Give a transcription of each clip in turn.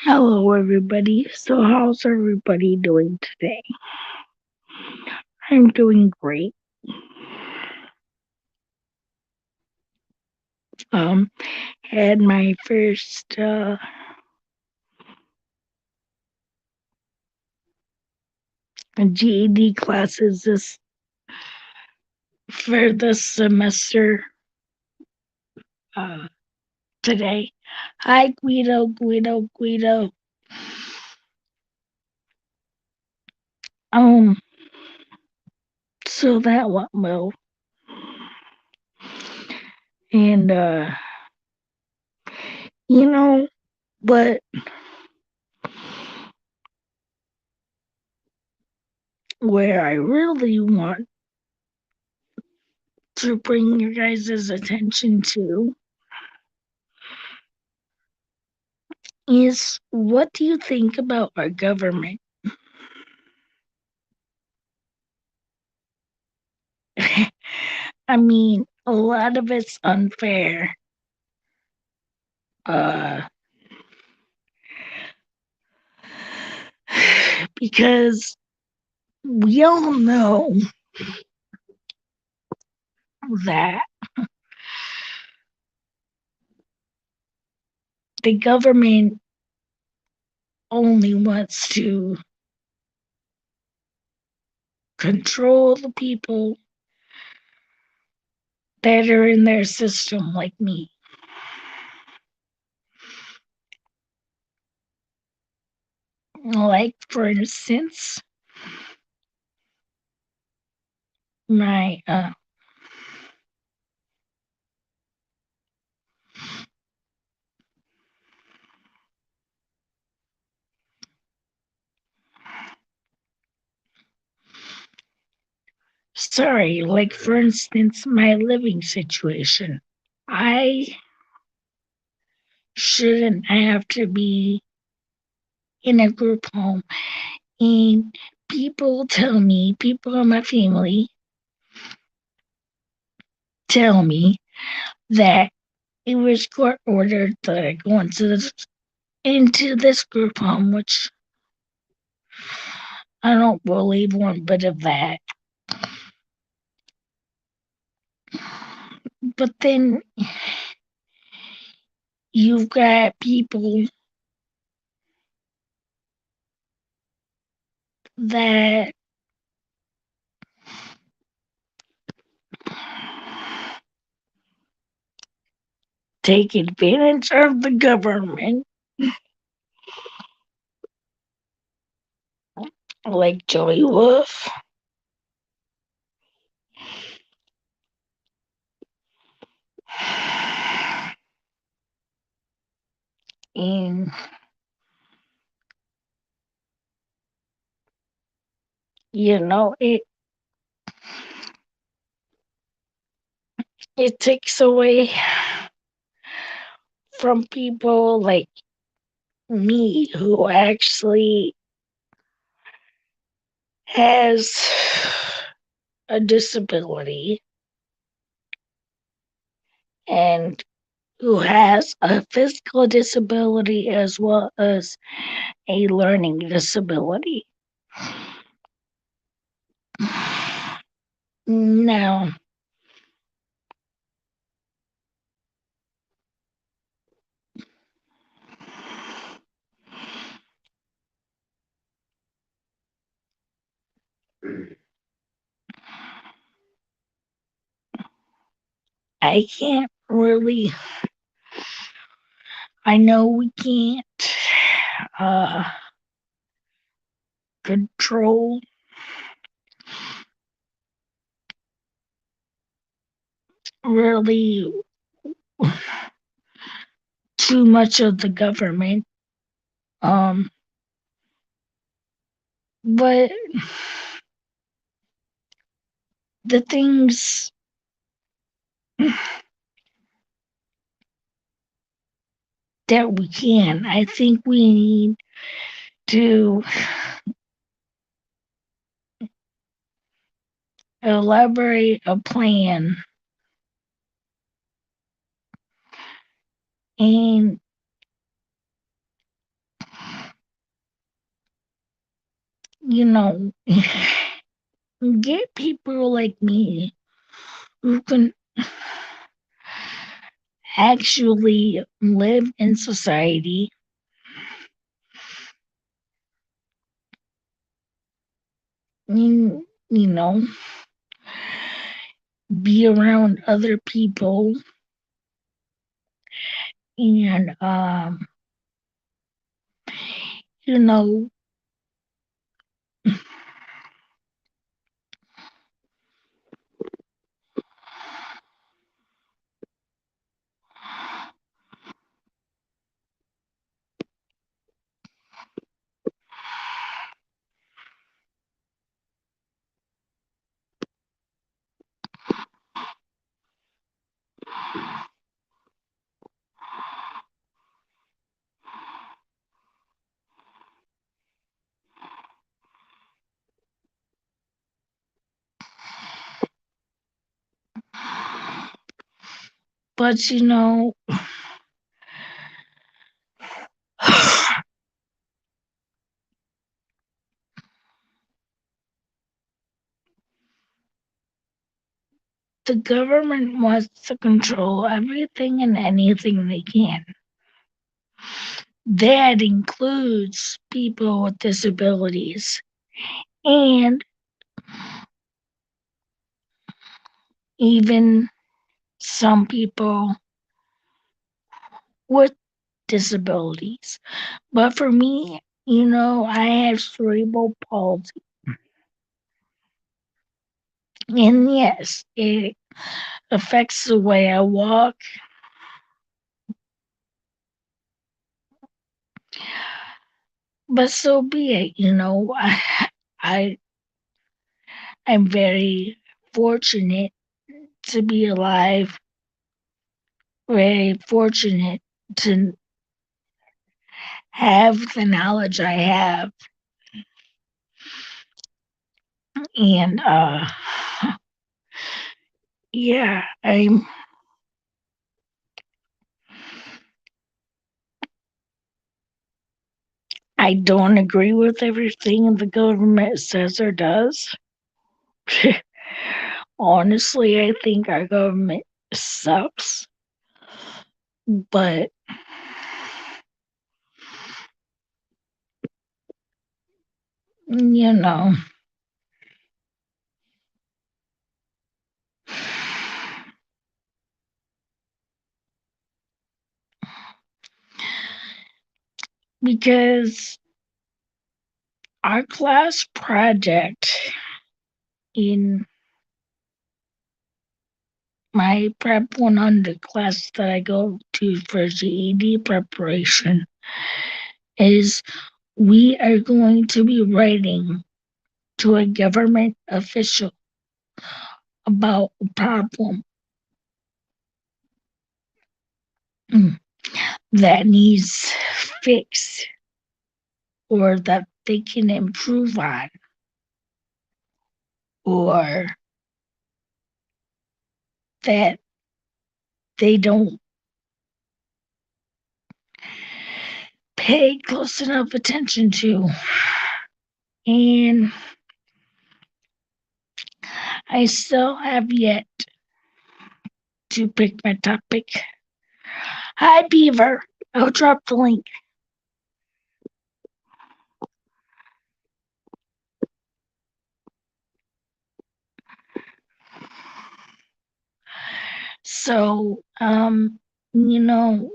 Hello, everybody. So, how's everybody doing today? I'm doing great. Um, had my first GED classes this for this semester uh today. Hi, Guido. Um, so that went well, and you know, but where I really want to bring your guys' attention to is what do you think about our government? I mean, a lot of it's unfair. Uh, because we all know that the government only wants to control the people that are in their system, like me. Like, for instance, my sorry, like for instance, my living situation. I shouldn't have to be in a group home. And people in my family tell me that it was court ordered that I go into this group home, which I don't believe one bit of that. But then you've got people that take advantage of the government, like Joey Wolf. And it takes away from people like me who actually has a disability and who has a physical disability as well as a learning disability. Now, I can't really, I know we can't uh, control really too much of the government. Um, but the things that we can, I think we need to elaborate a plan and you know, get people like me who can actually live in society, you know, be around other people and you know, but the government wants to control everything and anything they can. That includes people with disabilities and even some people with disabilities. But for me, I have cerebral palsy. And yes, it affects the way I walk. But so be it. I I'm very fortunate to be alive, very fortunate to have the knowledge I have. And yeah, I don't agree with everything the government says or does. Honestly, I think our government sucks. But you know, because our class project in my Prep 100 class that I go to for GED preparation is we are going to be writing to a government official about a problem that needs fixed or that they can improve on or that they don't pay close enough attention to. And I still have yet to pick my topic. Hi, Beaver. I'll drop the link. So, you know,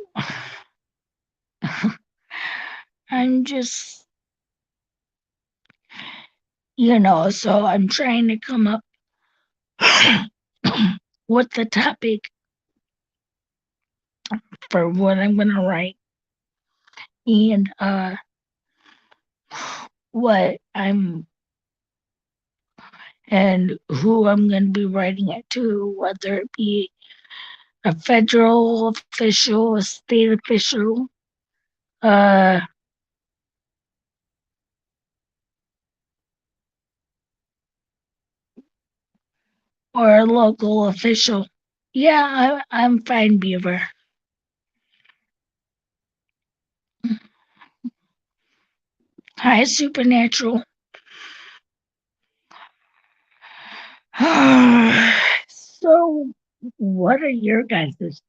I'm just, so I'm trying to come up with the topic for what I'm going to write and what I'm and who I'm going to be writing it to, whether it be a federal official, a state official, uh, or a local official. Yeah, I'm fine, Beaver. Hi, Supernatural. So, what are your guys's?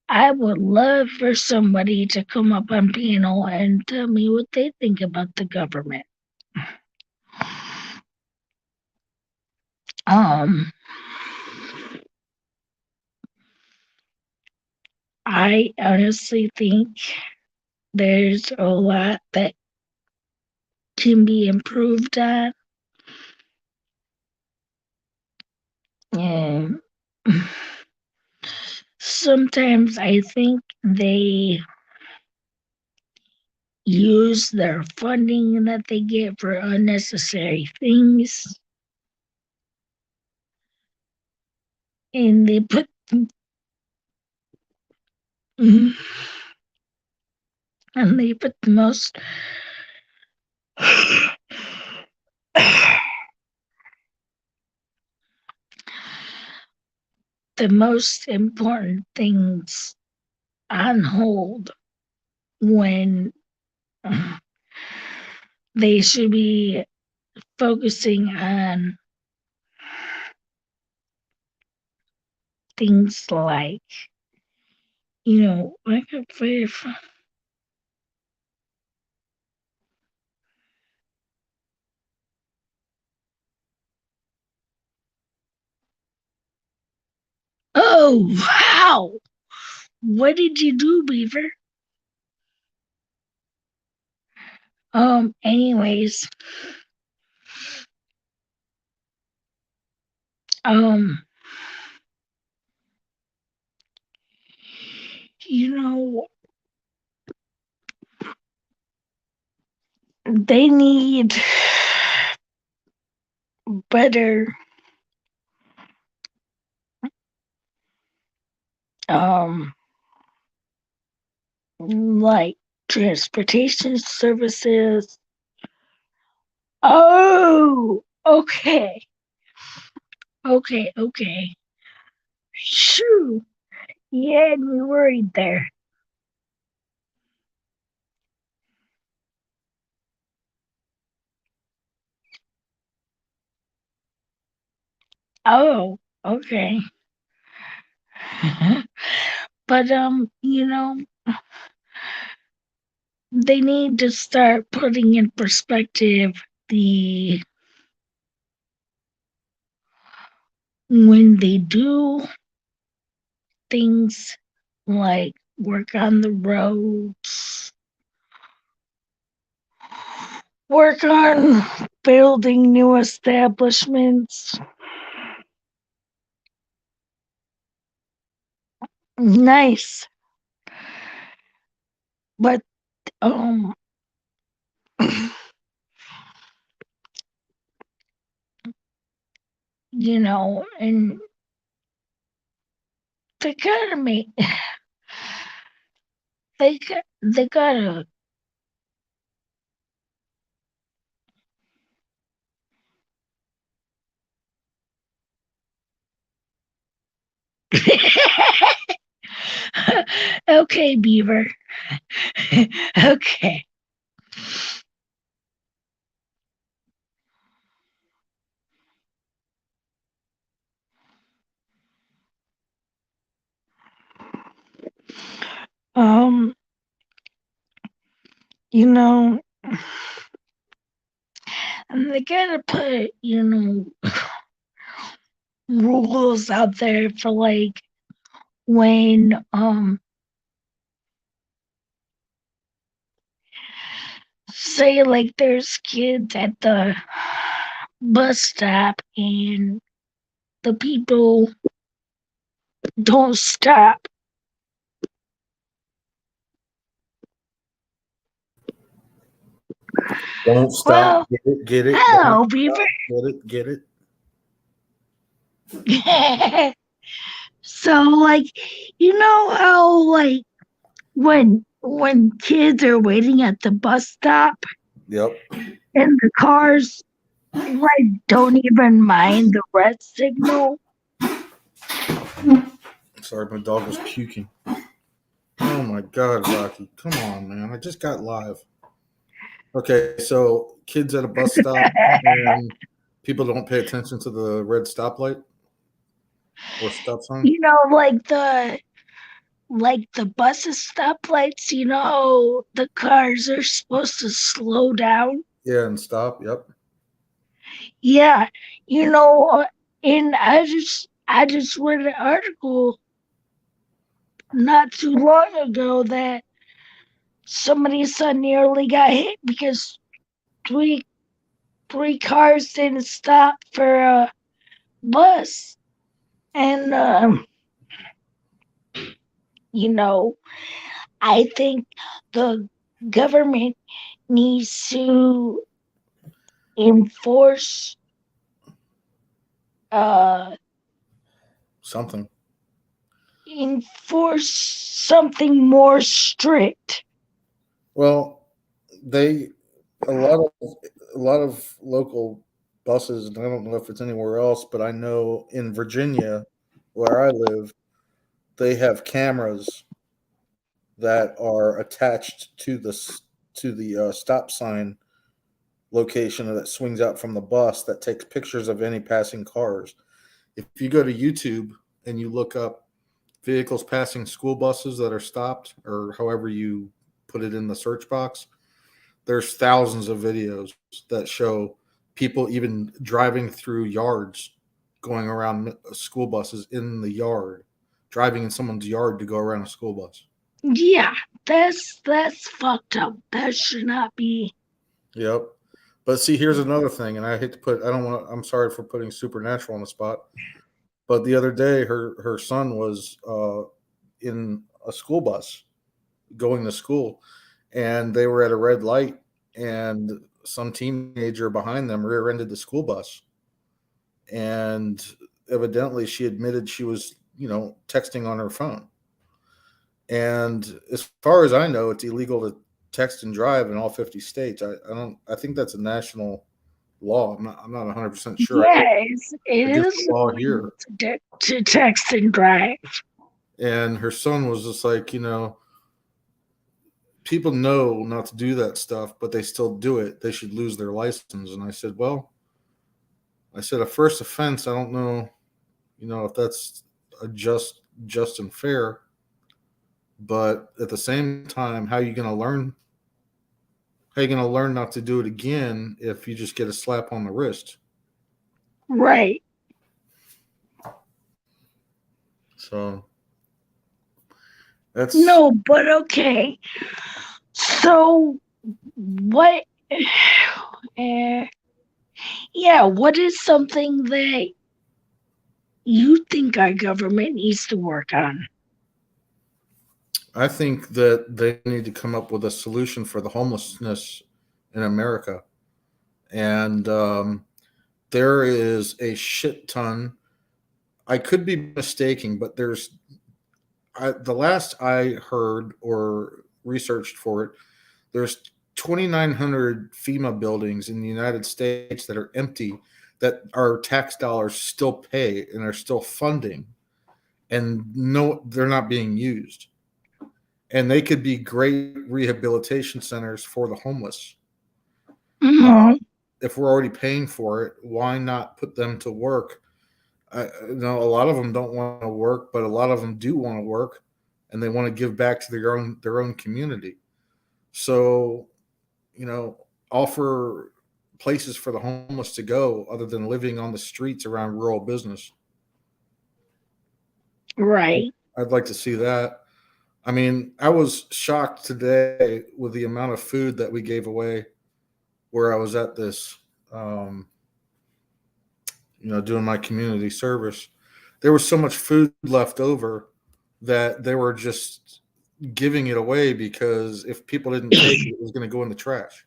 I would love for somebody to come up on panel and tell me what they think about the government. I honestly think there's a lot that can be improved on. And sometimes I think they use their funding that they get for unnecessary things. And they put and they put the most the most important things on hold when they should be focusing on things like, I could play. Oh, wow! What did you do, Beaver? Anyways, um, you know, they need better, um, like transportation services. Oh, okay. Okay. Shoo. You had me worried there. Oh, okay. But they need to start putting in perspective the when they do things like work on the roads, work on building new establishments. Nice. But um and they gotta make they gotta okay, Beaver. Okay. Um, you know, and they gotta put, rules out there for like when say like there's kids at the bus stop and the people don't stop. Don't stop. Well, Get it. hello, Don't Beaver. stop. Get it. So like how like when kids are waiting at the bus stop Yep. and the cars like don't even mind the red signal. Sorry, my dog was puking. Oh my God, Rocky. Come on, man. I just got live. Okay, so kids at a bus stop and People don't pay attention to the red stoplight or stop sign. You know, like the buses stoplights, you know, the cars are supposed to slow down. Yeah, and stop. Yep. Yeah, you know, and I just read an article not too long ago that somebody's son nearly got hit because three three cars didn't stop for a bus. And you know, I think the government needs to enforce uh Something. enforce something more strict. Well, they a lot of local buses, and I don't know if it's anywhere else, but I know in Virginia, where I live, they have cameras that are attached to the stop sign location that swings out from the bus that takes pictures of any passing cars. If you go to YouTube and you look up vehicles passing school buses that are stopped, or however you put it in the search box, there's thousands of videos that show people even driving through yards, going around school buses in the yard, driving in someone's yard to go around a school bus. Yeah, that's fucked up. That should not be. Yep. But see, here's another thing, and I hate to put, I don't want to, I'm sorry for putting Supernatural on the spot, but the other day her son was in a school bus going to school, and they were at a red light, and some teenager behind them rear-ended the school bus, and evidently she admitted she was, texting on her phone. And as far as I know, it's illegal to text and drive in all 50 states. I don't. I think that's a national law. I'm not 100% sure. Yes, it I guess is the law illegal here. to text and drive. And her son was just like, people know not to do that stuff, but they still do it. They should lose their license. And I said, well, a first offense. I don't know, if that's a just and fair. But at the same time, how are you going to learn? How are you going to learn not to do it again if you just get a slap on the wrist? Right. So that's No, but okay. So what? Yeah, what is something that you think our government needs to work on? I think that they need to come up with a solution for the homelessness in America. And there is a shit ton. I could be mistaken, but the last I heard or researched for it, there's 2,900 FEMA buildings in the United States that are empty, that our tax dollars still pay and are still funding, and no, they're not being used. And they could be great rehabilitation centers for the homeless. Mhm. If we're already paying for it, why not put them to work? A lot of them don't want to work, but a lot of them do want to work, and they want to give back to their own community. So, offer places for the homeless to go other than living on the streets around rural business. Right. I'd like to see that. I mean, I was shocked today with the amount of food that we gave away where I was at this, um, doing my community service. There was so much food left over that they were just giving it away because if people didn't take it, it was going to go in the trash.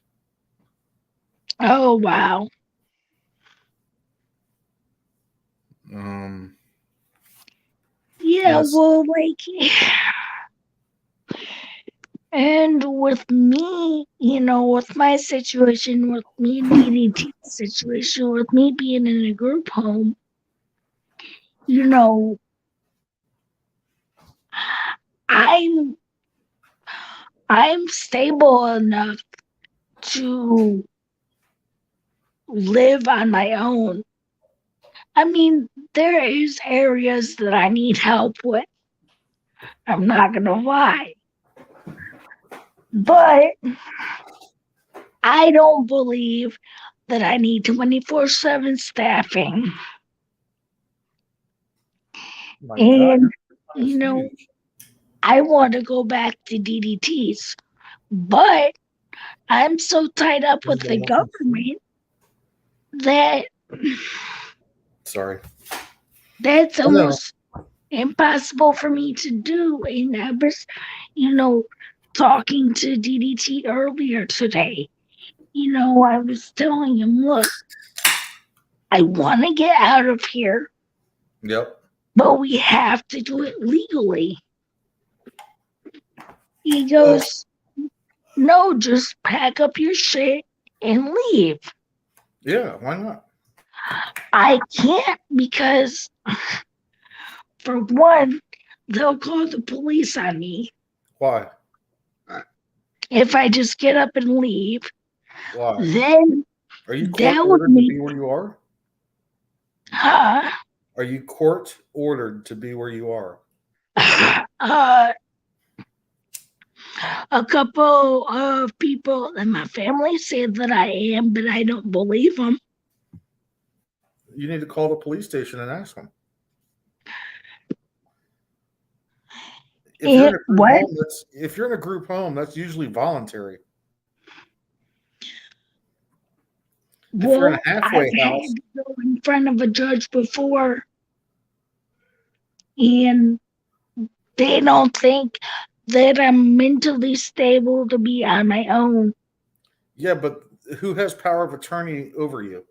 Oh wow. Um, Yeah, yes, well, like, and with me, with my situation, with me needing to situation, with me being in a group home, you know, I'm I'm stable enough to live on my own. I mean, there is areas that I need help with. I'm not gonna lie. But I don't believe that I need 24/7 staffing. My God, And, that's you know, huge. I want to go back to DDTs, but I'm so tied up with the government that Sorry. that's I know. almost impossible for me to do. And I was, talking to DDT earlier today. I was telling him, look, I want to get out of here, Yep. but we have to do it legally. He Well, goes, no, just pack up your shit and leave. yeah. Why not? I can't because, for one, they'll call the police on me Why? if I just get up and leave. Why? Then Are you court that would ordered to make, be where you are? huh? Are you court ordered to be where you are? uh, a couple of people in my family say that I am, but I don't believe them. You need to call the police station and ask them. If you're in a group What? home, that's usually voluntary. If you're in Well, a halfway I've had house, to go in front of a judge before, and they don't think that I'm mentally stable to be on my own. yeah, but who has power of attorney over you?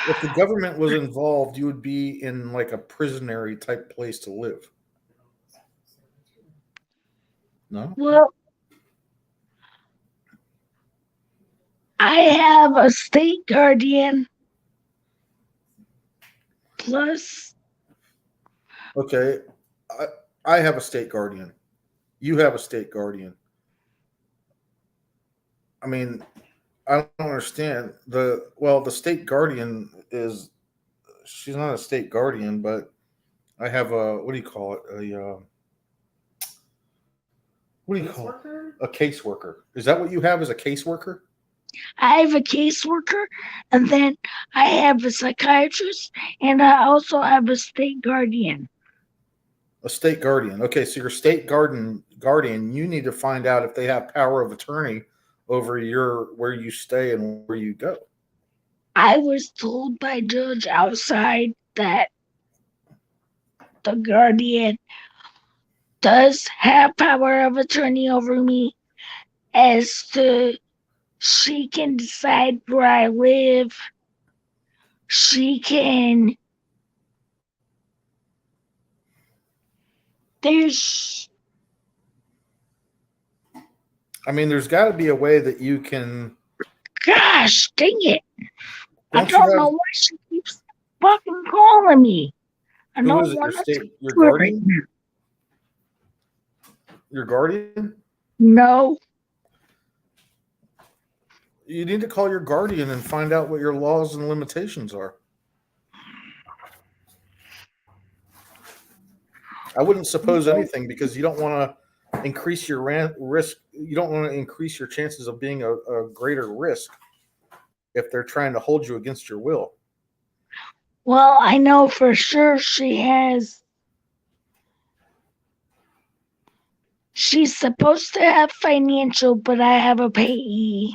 If the government was involved, you would be in like a prisonary type place to live. No? Well, I have a state guardian plus. Okay. I, I have a state guardian. You have a state guardian. I mean, I don't understand. The state guardian is she's not a state guardian, but I have a what do you call it? What do you call it? A caseworker. Is that what you have as a caseworker? I have a caseworker, and then I have a psychiatrist, and I also have a state guardian. A state guardian. Okay, so your state guardian, you need to find out if they have power of attorney over your where you stay and where you go. I was told by judge outside that the guardian does have power of attorney over me as to she can decide where I live. She can. There's. I mean, there's got to be a way that you can. Gosh, dang it. I Don't you don't have know why she keeps fucking calling me. I who don't is it? want to talk Your to her right guardian? now. Your guardian? No. You need to call your guardian and find out what your laws and limitations are. I wouldn't suppose anything because you don't want to increase your risk. You don't want to increase your chances of being a greater risk if they're trying to hold you against your will. Well, I know for sure she's supposed to have financial, but I have a payee.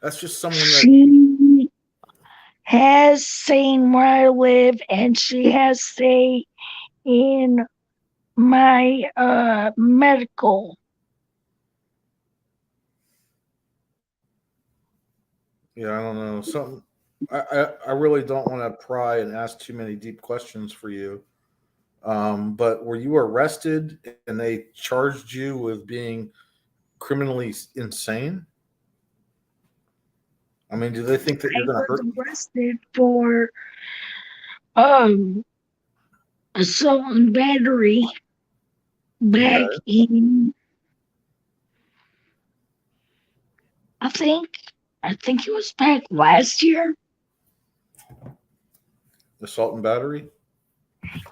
That's just someone that She has saying where I live, and she has say in my medical. I don't know. Something I really don't want to pry and ask too many deep questions for you. But were you arrested and they charged you with being criminally insane? I mean, do they think that I you're going to was hurt? arrested for um assault and battery back Okay. in I think it was back last year. Assault and battery?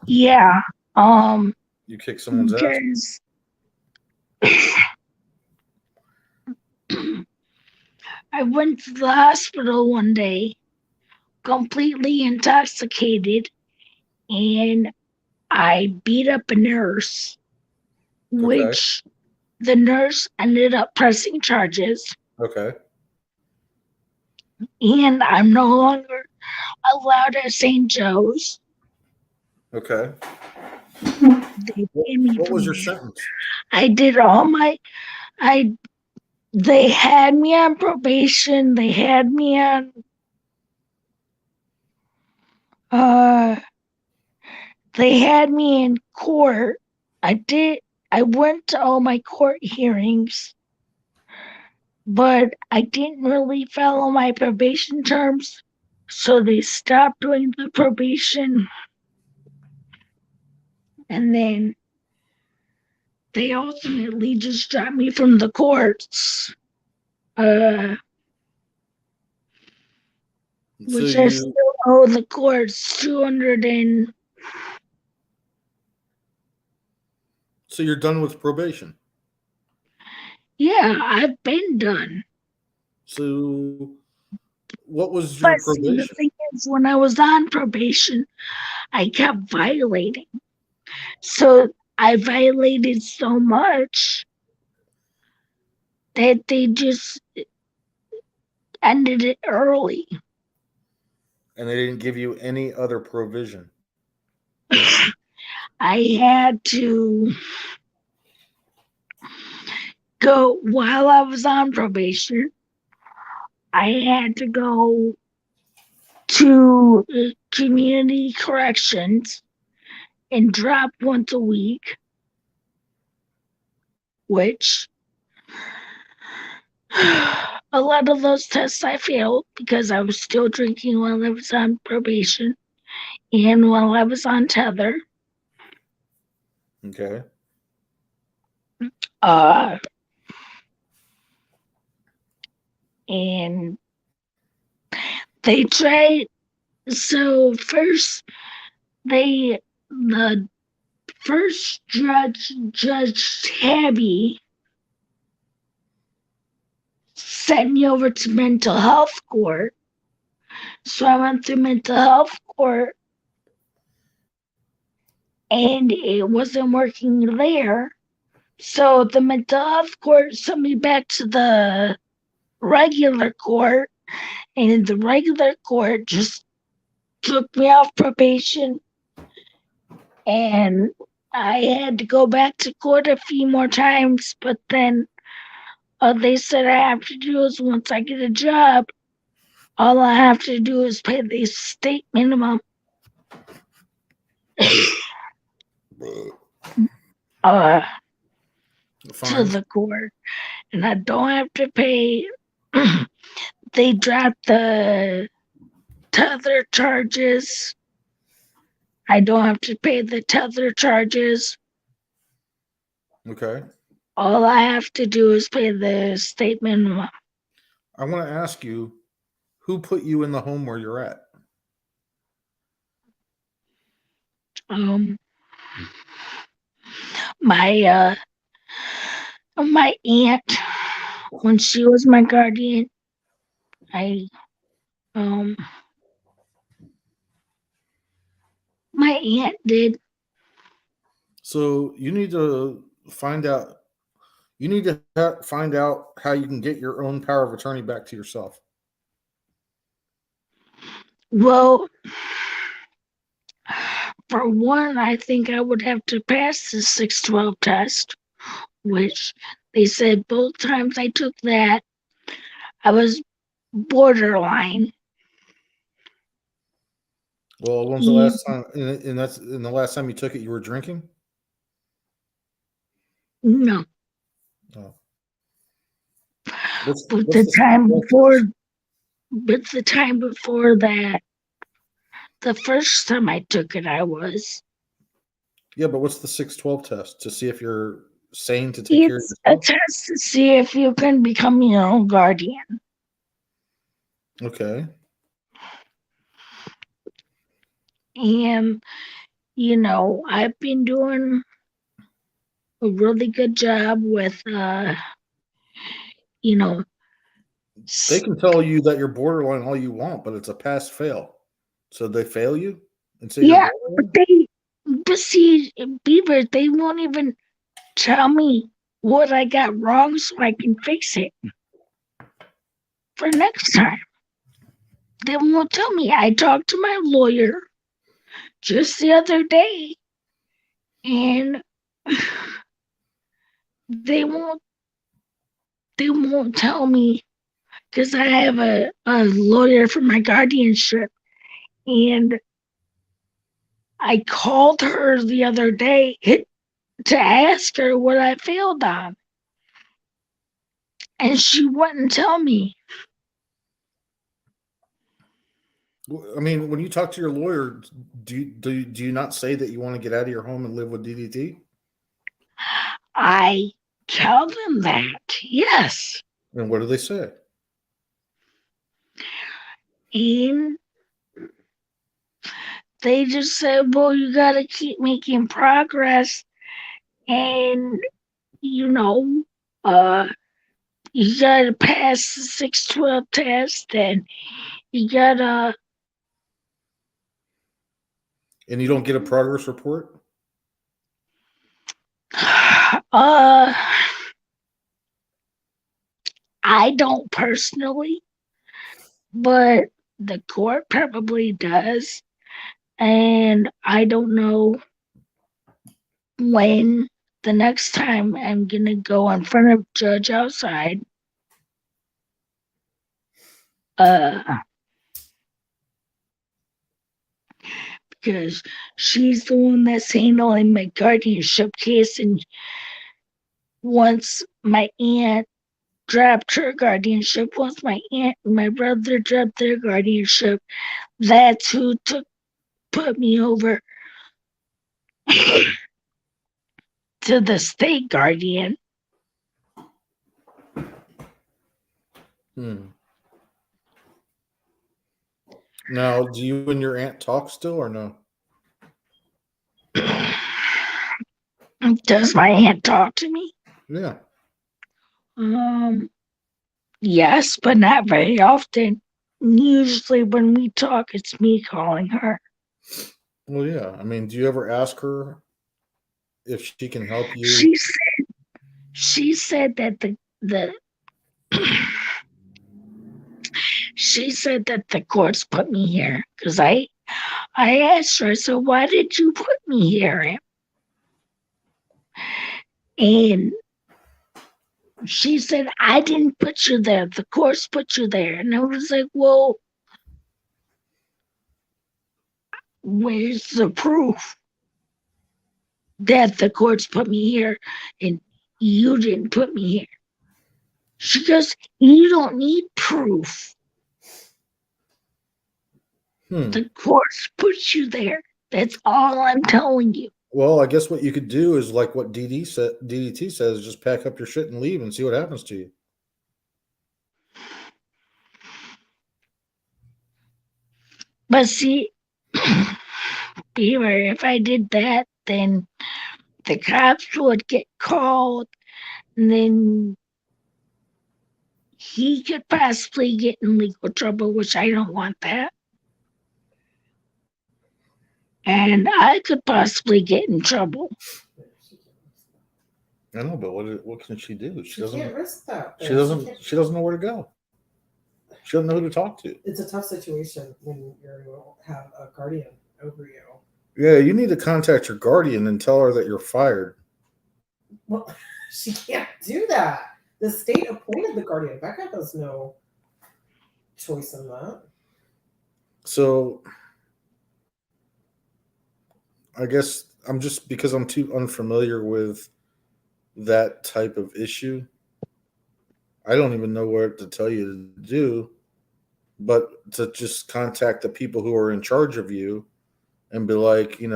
Yeah. You kick someone's ass? Because I went to the hospital one day completely intoxicated and I beat up a nurse, Okay. which the nurse ended up pressing charges, Okay. and I'm no longer allowed at St. Joe's. Okay. They What, paid me what for was your that. sentence? I did all my I they had me on probation. They had me on uh they had me in court. I went to all my court hearings, but I didn't really follow my probation terms. So they stopped doing the probation, and then they ultimately just dropped me from the courts. So Which I you still owe the courts 200 and so you're done with probation. yeah, I've been done. So what was But your see, the probation? thing is, when I was on probation, I kept violating. So I violated so much that they just ended it early. And they didn't give you any other provision. I had to go while I was on probation. I had to go to community corrections and drop once a week, which a lot of those tests I failed because I was still drinking while I was on probation and while I was on tether. Okay. Uh, and they tried. So first, the first Judge Tabby, sent me over to mental health court. So I went through mental health court, and it wasn't working there. So the mental health court sent me back to the regular court, and the regular court just took me off probation, and I had to go back to court a few more times. But then they said I have to do is once I get a job, all I have to do is pay the state minimum. uh, to Fine. the court, and I don't have to pay. They dropped the tether charges. I don't have to pay the tether charges. Okay. All I have to do is pay the state minimum. I want to ask you, who put you in the home where you're at? Um, my my aunt, when she was my guardian, I um my aunt did. So you need to find out. You need to find out how you can get your own power of attorney back to yourself. Well, for one, I think I would have to pass the 612 test, which they said both times I took that, I was borderline. Well, when's the And last time? And that's in the last time you took it, you were drinking. no, Oh. but What's the the time before, test? that, the first time I took it, I was. Yeah, but what's the 612 test to see if you're sane to take care of It's a yourself? test to see if you can become your own guardian. Okay. And, I've been doing a really good job with, They can tell you that you're borderline all you want, but it's a pass fail. So they fail you and say you're yeah, but borderline? but see, Beaver, they won't even tell me what I got wrong so I can fix it for next time. They won't tell me. I talked to my lawyer just the other day, and they won't tell me because I have a lawyer for my guardianship, and I called her the other day to ask her what I failed on, and she wouldn't tell me. I mean, when you talk to your lawyer, do you not say that you want to get out of your home and live with DDT? I tell them that, yes. And what do they say? And they just said, well, you got to keep making progress. And, you know, uh, you got to pass the 612 test and you got to, And you don't get a progress report? uh, I don't personally, but the court probably does. And I don't know when the next time I'm going to go in front of judge outside. Because she's the one that's handling my guardianship case, and once my aunt dropped her guardianship, once my aunt and my brother dropped their guardianship, that's who put me over to the state guardian. Now, do you and your aunt talk still or no? Does my aunt talk to me? Yeah. Yes, but not very often. Usually when we talk, it's me calling her. Well, yeah. I mean, do you ever ask her if she can help you? She said that the she said that the courts put me here because I asked her, so why did you put me here? And she said, I didn't put you there. The courts put you there. And I was like, well, where's the proof that the courts put me here and you didn't put me here? She goes, you don't need proof. The courts put you there. That's all I'm telling you. Well, I guess what you could do is like what DDT says, just pack up your shit and leave and see what happens to you. But see, Beaver, if I did that, then the cops would get called, and then he could possibly get in legal trouble, which I don't want that. And I could possibly get in trouble. I know, but what can she do? She can't risk that. She doesn't know where to go. She doesn't know who to talk to. It's a tough situation when you have a guardian over you. Yeah, you need to contact your guardian and tell her that you're fired. Well, she can't do that. The state appointed the guardian. Becca has no choice in that. So I guess because I'm too unfamiliar with that type of issue. I don't even know what to tell you to do, but to just contact the people who are in charge of you and be like, I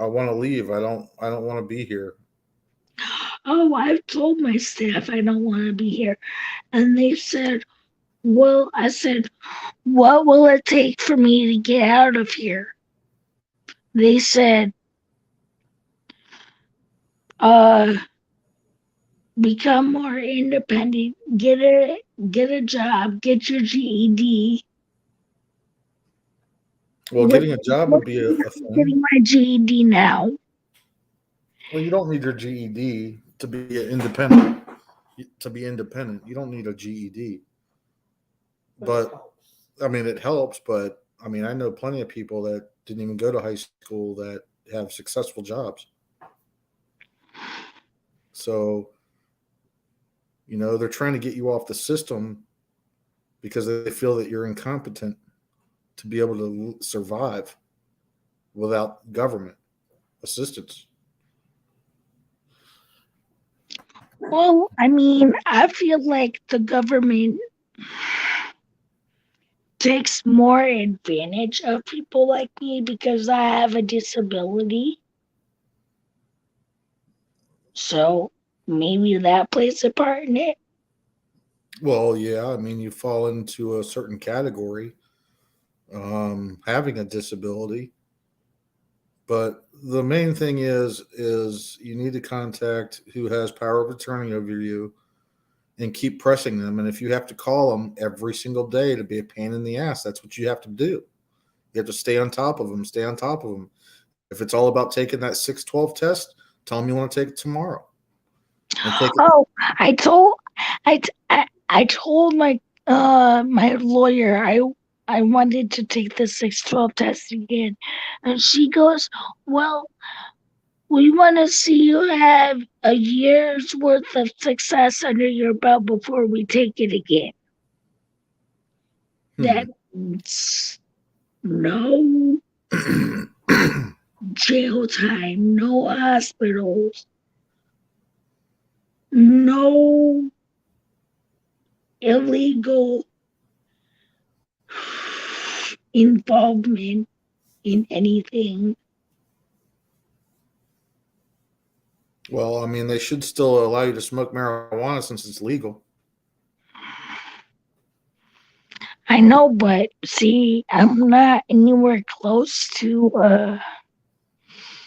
want to leave. I don't want to be here. oh, I've told my staff I don't want to be here. And they said, well, I said, what will it take for me to get out of here? They said, become more independent, get a job, get your GED. Well, What- getting a job would be a thing. Getting my GED now. Well, you don't need your GED to be independent. To be independent, you don't need a GED. But it But helps. I mean, it helps. But I mean, I know plenty of people that didn't even go to high school that have successful jobs. So, you know, they're trying to get you off the system because they feel that you're incompetent to be able to survive without government assistance. Well, I mean, I feel like the government takes more advantage of people like me because I have a disability. So maybe that plays a part in it. Well, yeah, I mean, you fall into a certain category, having a disability. But the main thing is you need to contact who has power of attorney over you and keep pressing them. And if you have to call them every single day to be a pain in the ass, that's what you have to do. You have to stay on top of them, stay on top of them. If it's all about taking that 612 test, tell them you want to take it tomorrow. And take it. Oh, I told my my lawyer I wanted to take the 612 test again, and she goes, "Well, we want to see you have a year's worth of success under your belt before we take it again." That's no jail time, no hospitals, no illegal involvement in anything. Well, I mean, they should still allow you to smoke marijuana since it's legal. I know, but see, I'm not anywhere close to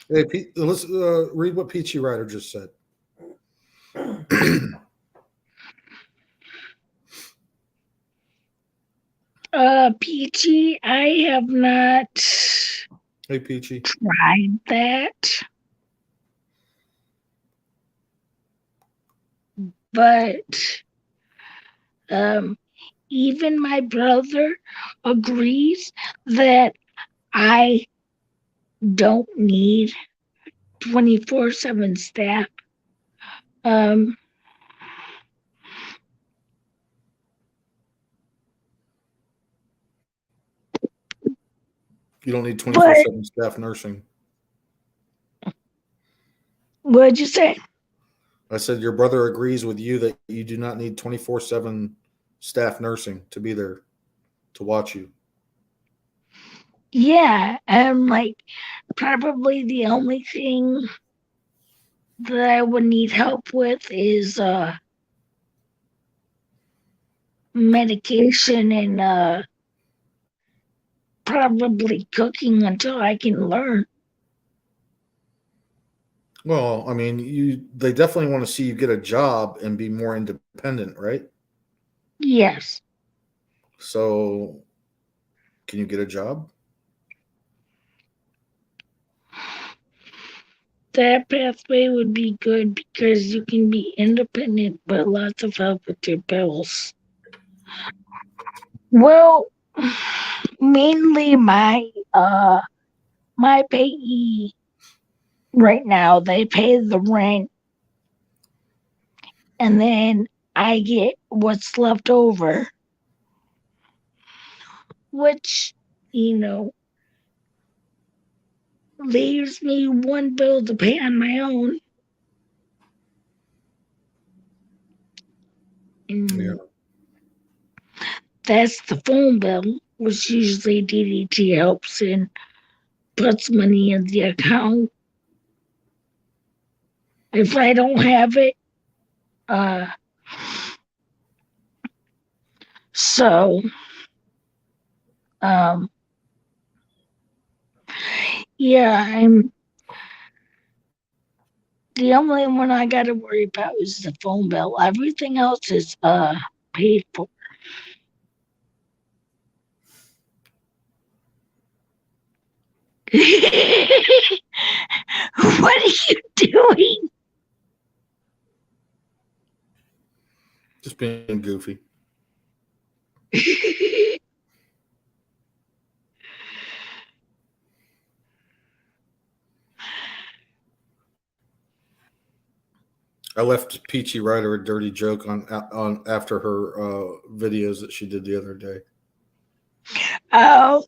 Hey, Pete, let's read what Peachy Ryder just said. Peachy. I have not Hey, Peachy. tried that. But even my brother agrees that I don't need 24/7 staff. Um, You don't need 24/7 staff nursing. What'd you say? I said your brother agrees with you that you do not need 24/7 staff nursing to be there to watch you. Yeah, like probably the only thing that I would need help with is medication and probably cooking until I can learn. Well, I mean, they definitely want to see you get a job and be more independent, right? Yes. So, can you get a job? That pathway would be good because you can be independent but lots of help with your bills. Well, mainly my payee right now, they pay the rent and then I get what's left over, which, leaves me one bill to pay on my own. And Yeah. that's the phone bill, which usually DDT helps and puts money in the account. if I don't have it. So, um, yeah, I'm the only one I got to worry about is the phone bill. Everything else is paid for. What are you doing? Just being goofy. I left Peachy Ryder a dirty joke on after her videos that she did the other day. Oh.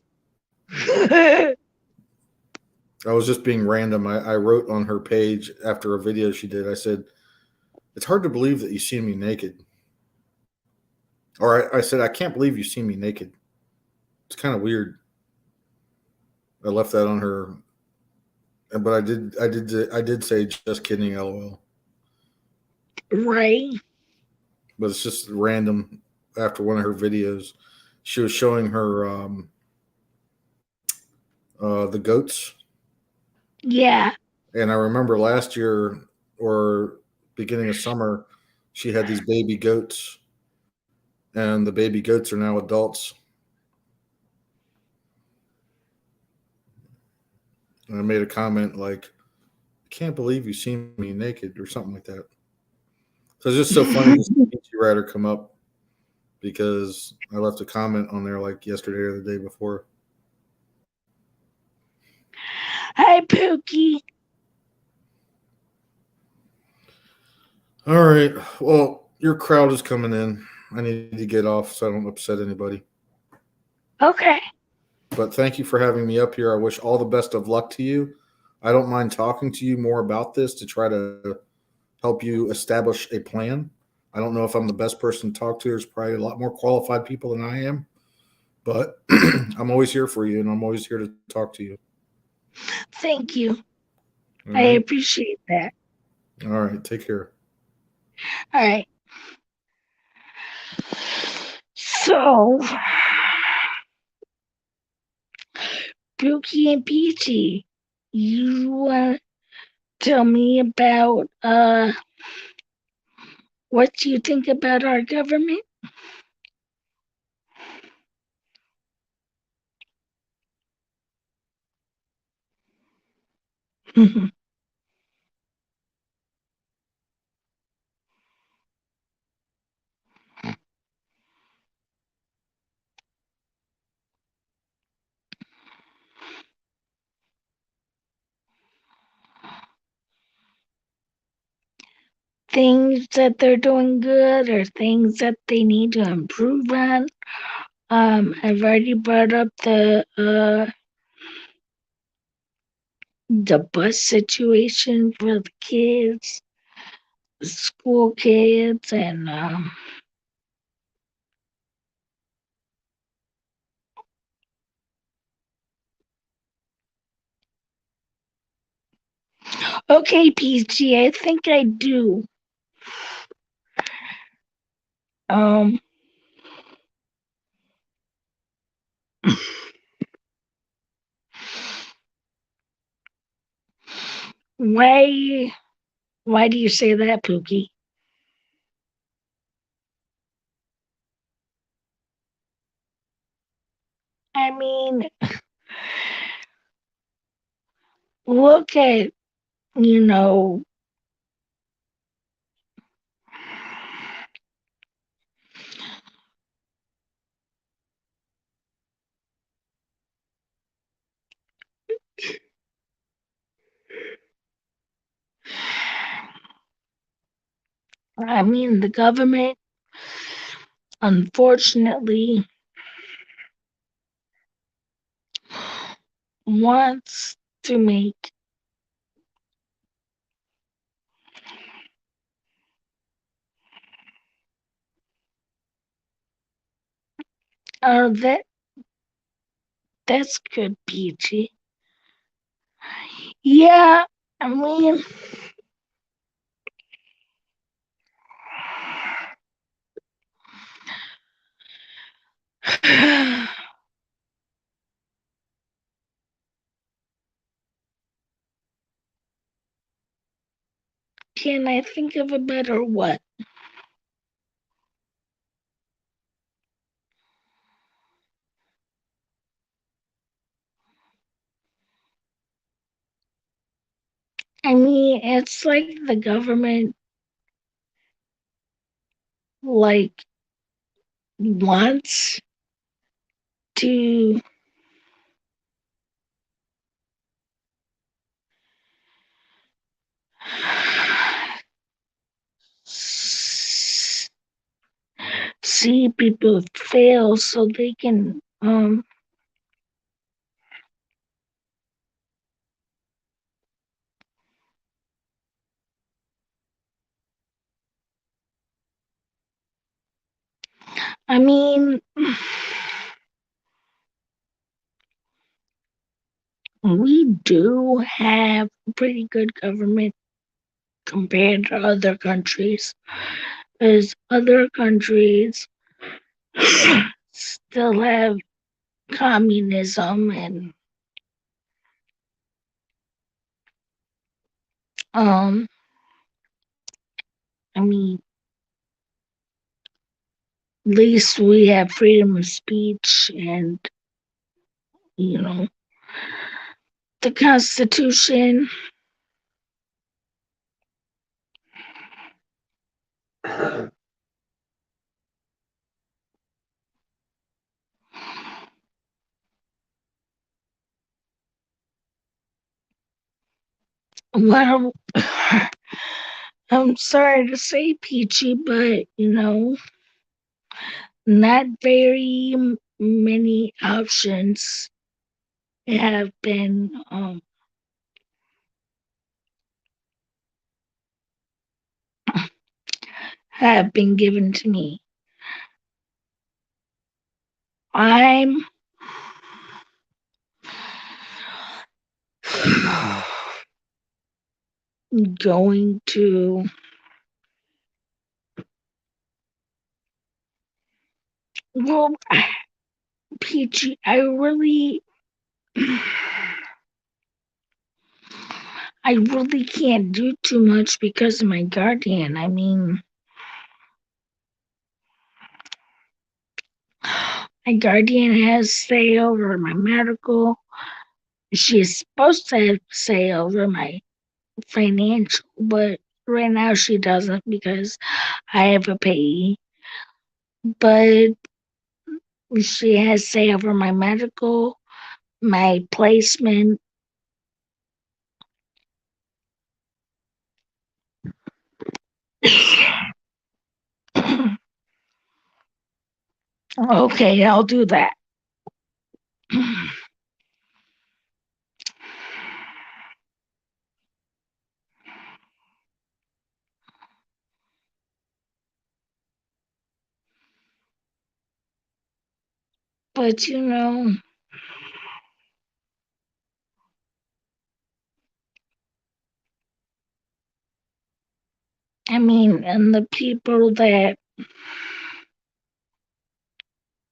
I was just being random. I wrote on her page after a video she did. I said, "It's hard to believe that you see me naked." Or I said, "I can't believe you see me naked." It's kind of weird. I left that on her, but I did say, "Just kidding, LOL." Right. But it's just random. After one of her videos, she was showing her the goats. Yeah. And I remember last year or beginning of summer, she had these baby goats, and the baby goats are now adults. And I made a comment like, "I can't believe you see me naked," or something like that. So it's just so funny to see Peachy Rider come up because I left a comment on there like yesterday or the day before. Hi, Pookie. All right. Well, your crowd is coming in. I need to get off so I don't upset anybody. Okay. But thank you for having me up here. I wish all the best of luck to you. I don't mind talking to you more about this to try to help you establish a plan. I don't know if I'm the best person to talk to. There's probably a lot more qualified people than I am, but I'm always here for you and I'm always here to talk to you. Thank you. All I right. appreciate that. All right. Take care. All right. So, Pookie and Peachy, you want to tell me about what you think about our government? Things that they're doing good or things that they need to improve on. I've already brought up the bus situation for the kids, the school kids, and okay, PG, I think I do. Um, why do you say that, Pookie? I mean, look at, you know, I mean, the government, unfortunately, wants to make that's good, PG. Yeah, I mean, Can I think of a better what? I mean, it's like the government like wants to see people fail so they can I mean we do have pretty good government compared to other countries. As other countries still have communism and um I mean at least we have freedom of speech and you know the Constitution. Well, I'm sorry to say, Peachy, but not very many options have been given to me. I'm going to well, Peachy, I really can't do too much because of my guardian. I mean, my guardian has say over my medical. She's supposed to have say over my financial, but right now she doesn't because I have a payee. But she has say over my medical, my placement. Okay, I'll do that. But I mean, and the people that,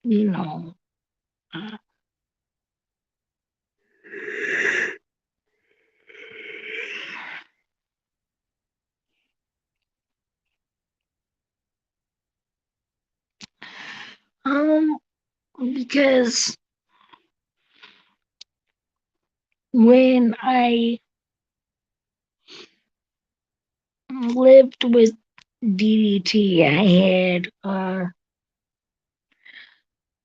you know, uh, um, because when I lived with DDT, I had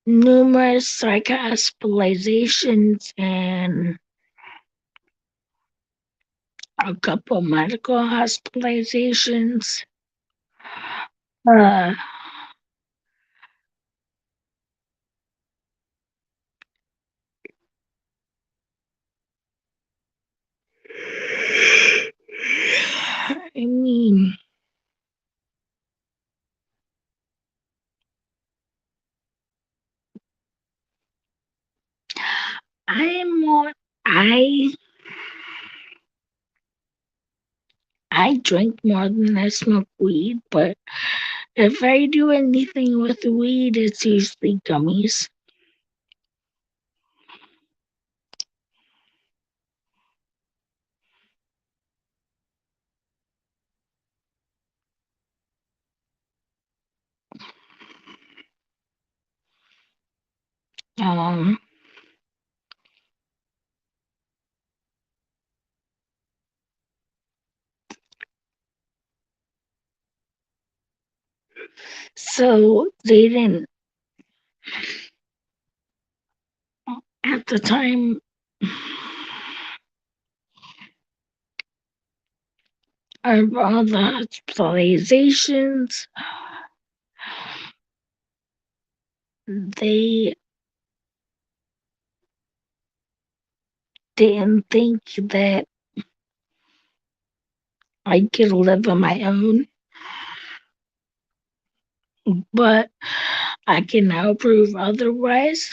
numerous psych hospitalizations and a couple medical hospitalizations. Uh, I mean, I'm more, I I drink more than I smoke weed, but If I do anything with weed, it's usually gummies. Um, so they didn't, at the time of all the hospitalizations, they didn't think that I could live on my own, but I can now prove otherwise.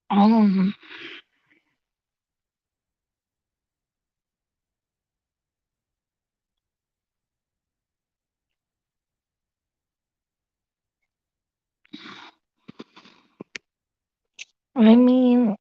Um, I mean,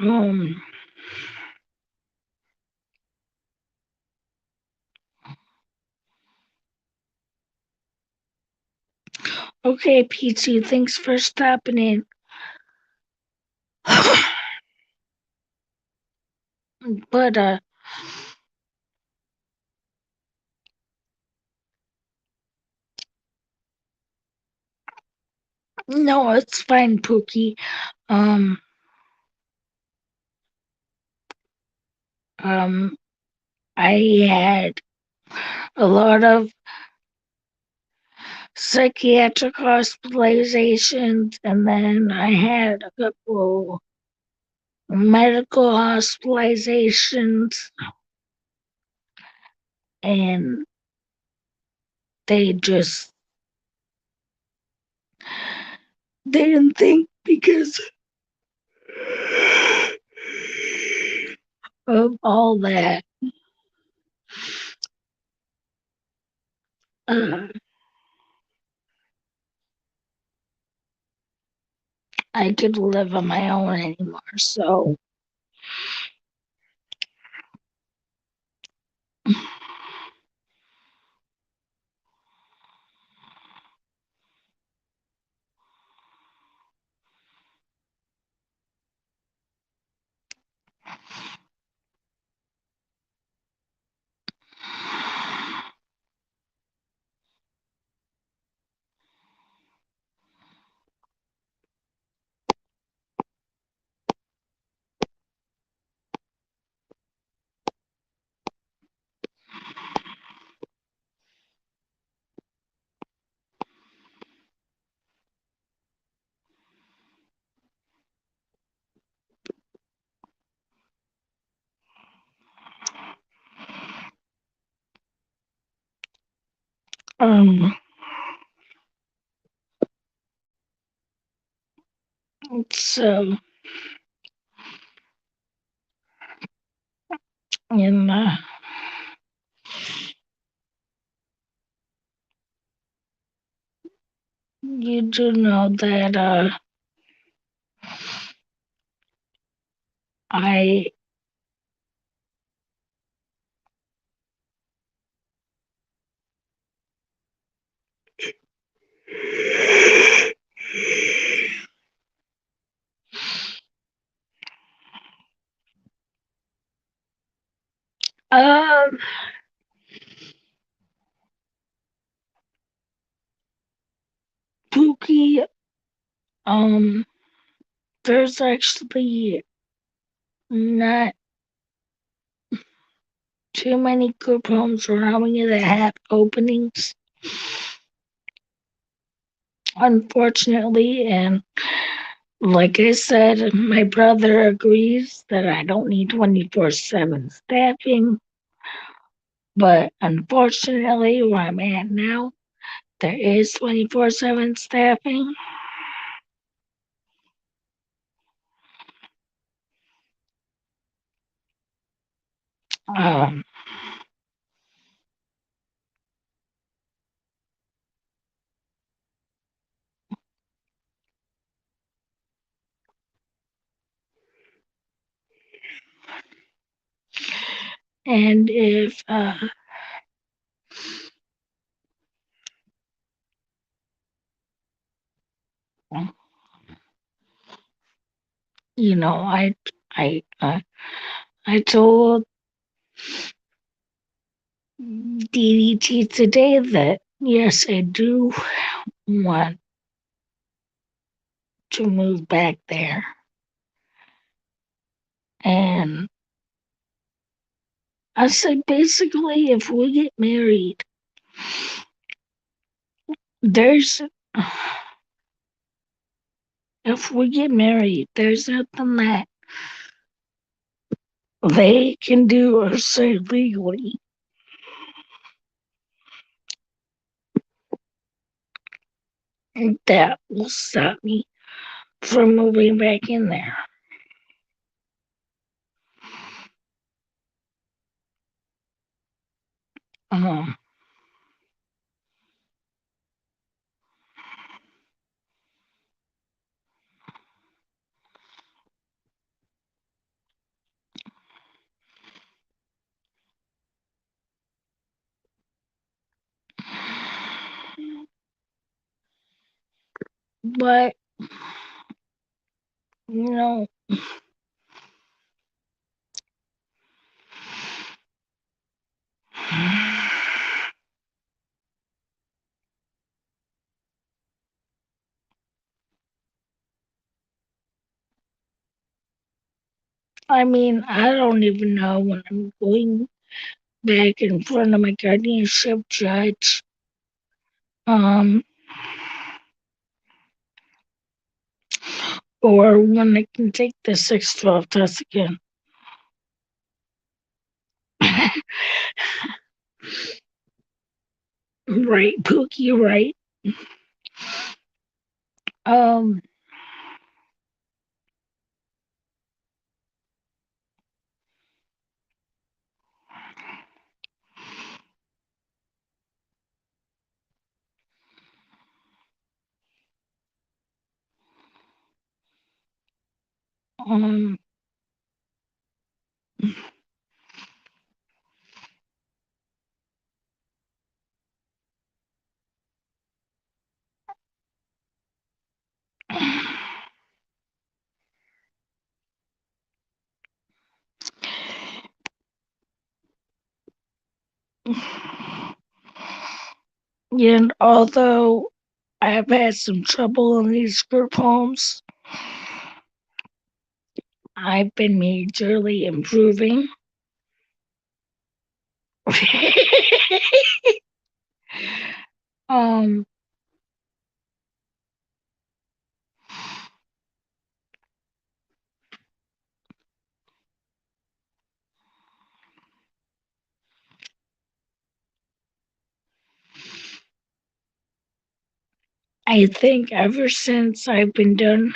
um, okay, Peachy, thanks for stopping in. But, no, it's fine, Pookie. Um, um, I had a lot of psychiatric hospitalizations, and then I had a couple medical hospitalizations, and they just they didn't think because of all that. Uh, I could live on my own anymore. So, um, so, and you do know that I um Pookie, um there's actually not too many group homes around me that have openings, unfortunately. And like I said, my brother agrees that I don't need 24/7 staffing. But unfortunately, where I'm at now, there is 24/7 staffing. Um, and if you know, I uh, I told DDT today that yes, I do want to move back there, and I said basically, if we get married, there's if we get married, there's nothing that they can do or say legally that will stop me from moving back in there. Um, but you know, I mean, I don't even know when I'm going back in front of my guardianship judge. Um, or when I can take the 612 test again. Right, Pookie, right. Um, um, and although I've had some trouble in these group homes, I've been majorly improving. um, I think ever since I've been done